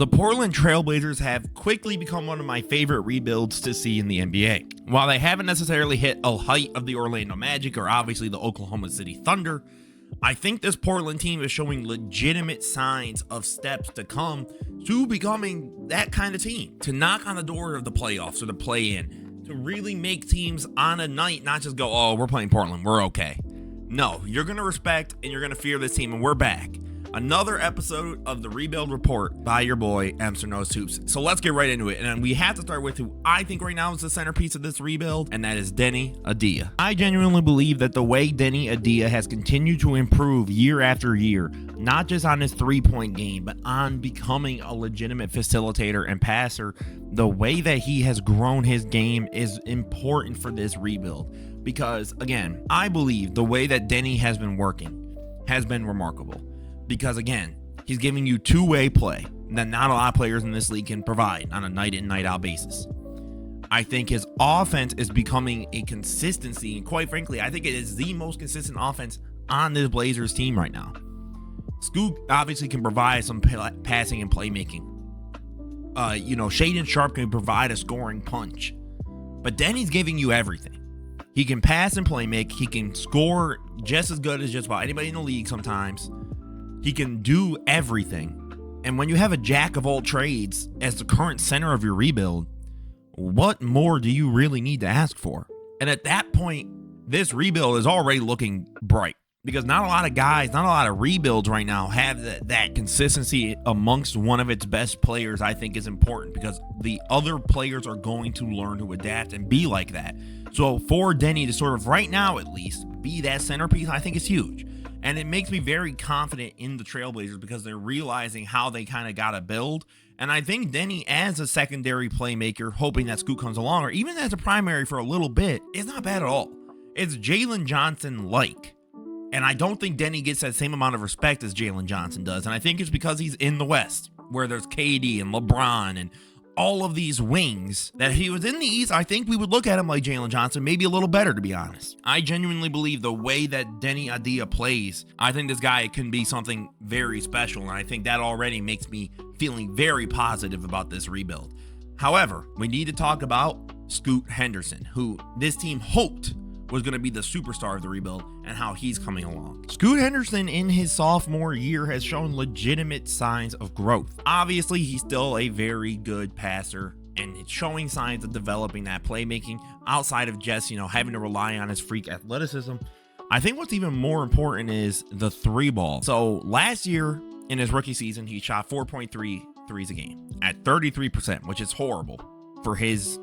The Portland Trailblazers have quickly become one of my favorite rebuilds to see in the NBA. While they haven't necessarily hit a height of the Orlando Magic or obviously the Oklahoma City Thunder, I think this Portland team is showing legitimate signs of steps to come to becoming that kind of team, to knock on the door of the playoffs or the play-in, to really make teams on a night not just go, oh, we're playing Portland, we're okay. No, you're going to respect and you're going to fear this team, and we're back. Another episode of the Rebuild Report by your boy, Amster Knows Hoops. So let's get right into it. And we have to start with who I think right now is the centerpiece of this rebuild, and that is Deni Avdija. I genuinely believe that the way Deni Avdija has continued to improve year after year, not just on his three-point game, but on becoming a legitimate facilitator and passer, the way that he has grown his game is important for this rebuild. Because, again, I believe the way that Deni has been working has been remarkable. Because, again, he's giving you two-way play that not a lot of players in this league can provide on a night-in, night-out basis. I think his offense is becoming a consistency, and quite frankly, I think it is the most consistent offense on this Blazers team right now. Scoot obviously can provide some passing and playmaking. Shaedon Sharpe can provide a scoring punch. But Deni's giving you everything. He can pass and play make. He can score just as good as just about anybody in the league sometimes. He can do everything. And when you have a jack of all trades as the current center of your rebuild, what more do you really need to ask for? And at that point, this rebuild is already looking bright. Because not a lot of guys, not a lot of rebuilds right now have that consistency amongst one of its best players. I think is important because the other players are going to learn to adapt and be like that. So for Deni to sort of right now at least be that centerpiece, I think is huge. And it makes me very confident in the Trailblazers because they're realizing how they kind of got to build. And I think Deni as a secondary playmaker, hoping that Scoot comes along, or even as a primary for a little bit, is not bad at all. It's Jalen Johnson-like. And I don't think Deni gets that same amount of respect as Jalen Johnson does. And I think it's because he's in the West, where there's KD and LeBron and all of these wings, that if he was in the East, I think we would look at him like Jalen Johnson, maybe a little better, to be honest. I genuinely believe the way that Deni Avdija plays, I think this guy can be something very special, and I think that already makes me feeling very positive about this rebuild. However, we need to talk about Scoot Henderson, who this team hoped was going to be the superstar of the rebuild, and how he's coming along. Scoot Henderson in his sophomore year has shown legitimate signs of growth. Obviously, he's still a very good passer, and it's showing signs of developing that playmaking outside of just, having to rely on his freak athleticism. I think what's even more important is the three ball. So last year in his rookie season, he shot 4.3 threes a game at 33%, which is horrible for his,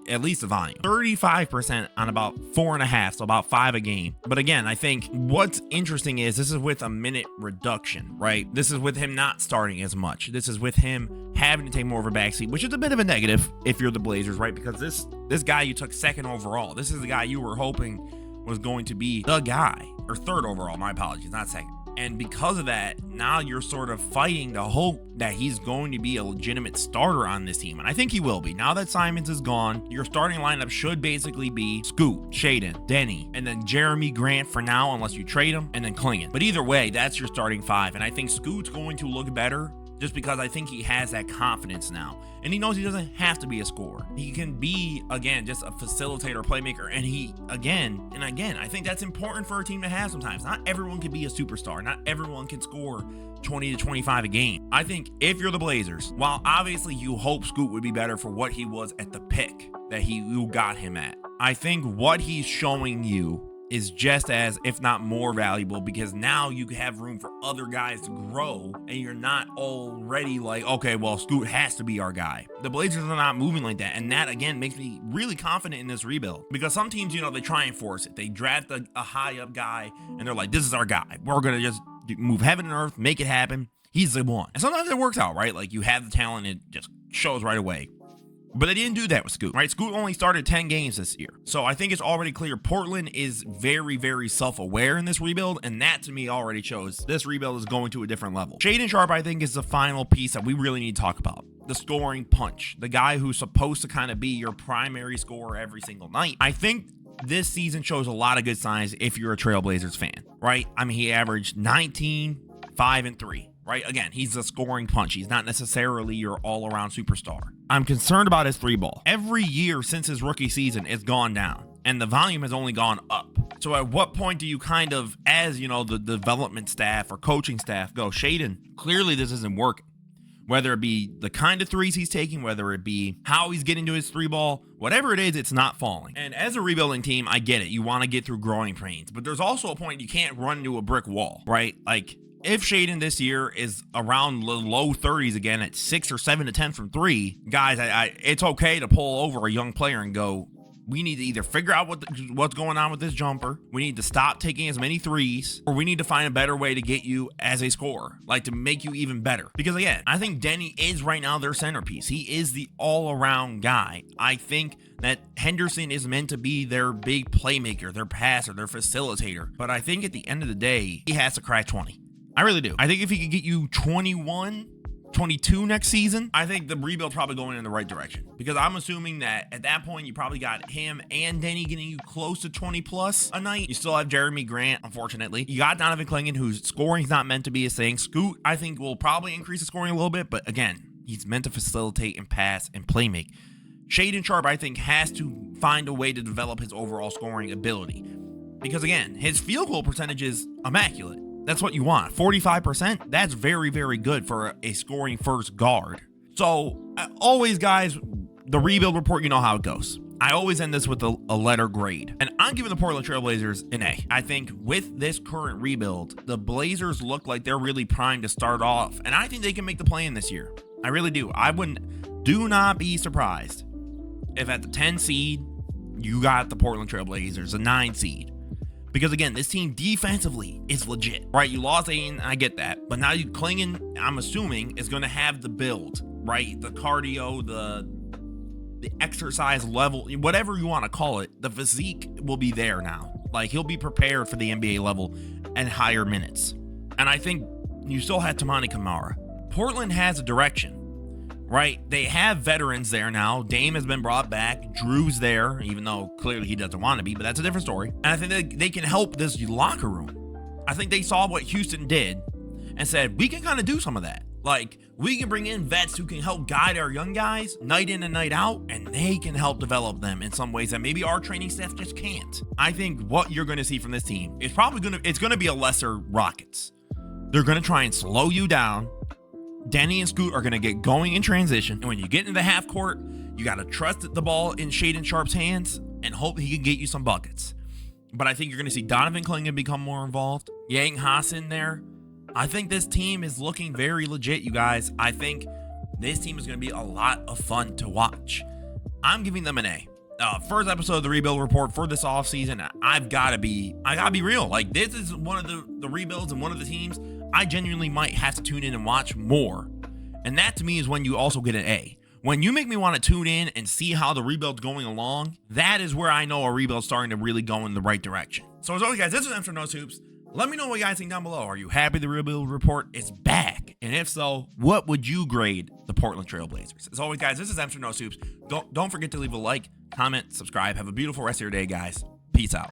at least the volume. 35% on about 4.5, so about 5 a game. But again, I think what's interesting is this is with a minute reduction, right? This is with him not starting as much. This is with him having to take more of a backseat, which is a bit of a negative if you're the Blazers, right? Because this guy you took second overall, this is the guy you were hoping was going to be the guy, or third overall, my apologies, not second. And because of that, now you're sort of fighting the hope that he's going to be a legitimate starter on this team. And I think he will be. Now that Simons is gone, your starting lineup should basically be Scoot, Shaedon, Deni, and then Jeremy Grant for now, unless you trade him, and then Klingon. But either way, that's your starting five. And I think Scoot's going to look better just because I think he has that confidence now. And he knows he doesn't have to be a scorer. He can be, again, just a facilitator, playmaker. And he, again, I think that's important for a team to have sometimes. Not everyone can be a superstar. Not everyone can score 20 to 25 a game. I think if you're the Blazers, while obviously you hope Scoot would be better for what he was at the pick that you got him at, I think what he's showing you is just as, if not more valuable, because now you have room for other guys to grow and you're not already like, okay, well, Scoot has to be our guy. The Blazers are not moving like that. And that, again, makes me really confident in this rebuild, because some teams, they try and force it. They draft a high up guy and they're like, this is our guy. We're going to just move heaven and earth, make it happen. He's the one. And sometimes it works out, right? Like you have the talent, it just shows right away. But they didn't do that with Scoot, right? Scoot only started 10 games this year. So I think it's already clear Portland is very, very self-aware in this rebuild, and that to me already shows this rebuild is going to a different level. Shaedon Sharpe, I think, is the final piece that we really need to talk about. The scoring punch. The guy who's supposed to kind of be your primary scorer every single night. I think this season shows a lot of good signs if you're a Trailblazers fan, right? I mean, he averaged 19, 5, and 3. right? Again, he's a scoring punch. He's not necessarily your all-around superstar. I'm concerned about his three ball. Every year since his rookie season, it's gone down, and the volume has only gone up. So at what point do you kind of, as you know, the development staff or coaching staff go, Shaedon, clearly this isn't working. Whether it be the kind of threes he's taking, whether it be how he's getting to his three ball, whatever it is, it's not falling. And as a rebuilding team, I get it. You want to get through growing pains, but there's also a point you can't run into a brick wall, right? Like, if Shaedon this year is around the low 30s again at 6 or 7 to 10 from three, guys, it's okay to pull over a young player and go, we need to either figure out what's going on with this jumper, we need to stop taking as many threes, or we need to find a better way to get you as a scorer, like to make you even better. Because again, I think Deni is right now their centerpiece. He is the all-around guy. I think that Henderson is meant to be their big playmaker, their passer, their facilitator. But I think at the end of the day, he has to crack 20. I really do. I think if he could get you 21, 22 next season, I think the rebuild probably going in the right direction, because I'm assuming that at that point you probably got him and Deni getting you close to 20 plus a night. You still have Jeremy Grant, unfortunately. You got Donovan Clingan, whose scoring's not meant to be a thing. Scoot, I think, will probably increase the scoring a little bit, but again, he's meant to facilitate and pass and play make. Shaedon Sharpe, I think, has to find a way to develop his overall scoring ability, because again, his field goal percentage is immaculate. That's what you want. 45%, that's very, very good for a scoring first guard. So always, guys, the rebuild report, you know how it goes. I always end this with a letter grade, and I'm giving the Portland Trailblazers an A. I think with this current rebuild, the Blazers look like they're really primed to start off, and I think they can make the play-in this year. I really do. Do not be surprised if at the 10 seed, you got the Portland Trailblazers, a 9 seed. Because again, this team defensively is legit, right? You lost Aiden, I get that. But now you Clingan, I'm assuming, is going to have the build, right? The cardio, the exercise level, whatever you want to call it, the physique will be there now. Like, he'll be prepared for the NBA level and higher minutes. And I think you still had Tamani Kamara. Portland has a direction, right? They have veterans there now. Dame has been brought back. Drew's there, even though clearly he doesn't want to be, but that's a different story. And I think they can help this locker room. I think they saw what Houston did and said, we can kind of do some of that. Like, we can bring in vets who can help guide our young guys night in and night out, and they can help develop them in some ways that maybe our training staff just can't. I think what you're going to see from this team is probably going to be a lesser Rockets. They're going to try and slow you down. Deni and Scoot are going to get going in transition. And when you get into the half court, you got to trust the ball in Shaedon Sharpe's hands and hope he can get you some buckets. But I think you're going to see Donovan Clingan become more involved. Yang Haas in there. I think this team is looking very legit, you guys. I think this team is going to be a lot of fun to watch. I'm giving them an A. First episode of the rebuild report for this offseason. I gotta be real. Like, this is one of the rebuilds and one of the teams I genuinely might have to tune in and watch more. And that to me is when you also get an A. When you make me want to tune in and see how the rebuild's going along, that is where I know a rebuild's starting to really go in the right direction. So as always, guys, this is M for Nose Hoops. Let me know what you guys think down below. Are you happy the rebuild report is back? And if so, what would you grade the Portland Trailblazers? As always, guys, this is M for Nose Hoops. Don't forget to leave a like, comment, subscribe. Have a beautiful rest of your day, guys. Peace out.